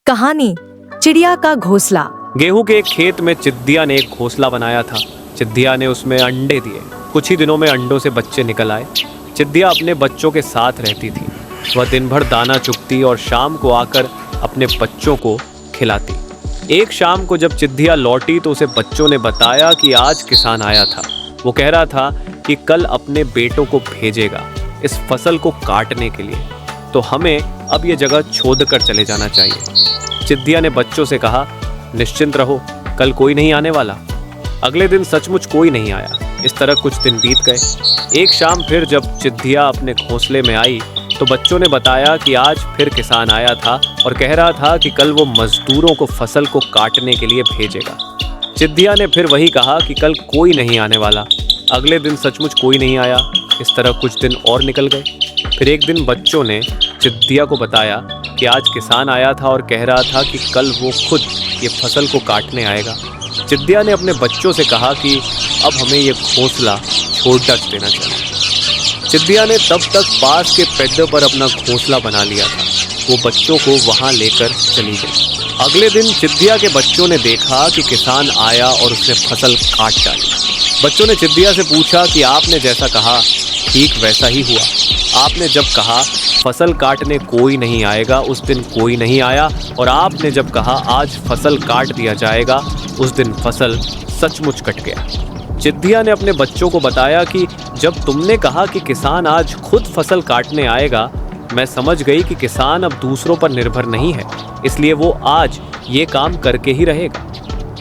कहानी चिड़िया का घोंसला। गेहूं के एक खेत में चिद्दिया ने एक घोंसला बनाया था। चिद्दिया ने उसमें अंडे दिए। कुछ ही दिनों में अंडों से बच्चे निकल आए। चिद्दिया अपने बच्चों के साथ रहती थी। वह दिन भर दाना चुगती और शाम को आकर अपने बच्चों को खिलाती। एक शाम को जब चिद्दिया लौटी तो उसे बच्चों ने बताया कि आज किसान आया था। वो कह रहा था कि कल अपने बेटों को भेजेगा इस फसल को काटने के लिए, तो हमें अब ये जगह छोड़ कर चले जाना चाहिए। चिद्दिया ने बच्चों से कहा, निश्चिंत रहो, कल कोई नहीं आने वाला। अगले दिन सचमुच कोई नहीं आया। इस तरह कुछ दिन बीत गए। एक शाम फिर जब चिद्दिया अपने घोंसले में आई तो बच्चों ने बताया कि आज फिर किसान आया था और कह रहा था कि कल वो मजदूरों को फसल को काटने के लिए भेजेगा। चिद्दिया ने फिर वही कहा कि कल कोई नहीं आने वाला। अगले दिन सचमुच कोई नहीं आया। इस तरह कुछ दिन और निकल गए। फिर एक दिन बच्चों ने चिद्दिया को बताया कि आज किसान आया था और कह रहा था कि कल वो खुद ये फसल को काटने आएगा। चिद्दिया ने अपने बच्चों से कहा कि अब हमें ये घोंसला छोड़ देना चाहिए। चिद्दिया ने तब तक पास के पेड़ पर अपना घोंसला बना लिया था। वो बच्चों को वहाँ लेकर चली गई। अगले दिन चिद्दिया के बच्चों ने देखा कि किसान आया और उसने फसल काट डाली। बच्चों ने चिद्दिया से पूछा कि आपने जैसा कहा ठीक वैसा ही हुआ। आपने जब कहा फसल काटने कोई नहीं आएगा, उस दिन कोई नहीं आया, और आपने जब कहा आज फसल काट दिया जाएगा, उस दिन फसल सचमुच कट गया। चिद्दिया ने अपने बच्चों को बताया कि जब तुमने कहा कि किसान आज खुद फसल काटने आएगा, मैं समझ गई कि किसान अब दूसरों पर निर्भर नहीं है, इसलिए वो आज ये काम करके ही रहेगा।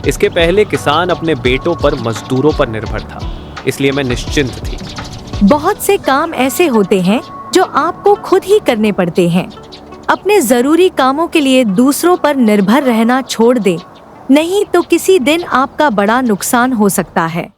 इसके पहले किसान अपने बेटों पर, मजदूरों पर निर्भर था, इसलिए मैं निश्चिंत थी। बहुत से काम ऐसे होते हैं जो आपको खुद ही करने पड़ते हैं। अपने जरूरी कामों के लिए दूसरों पर निर्भर रहना छोड़ दें, नहीं तो किसी दिन आपका बड़ा नुकसान हो सकता है।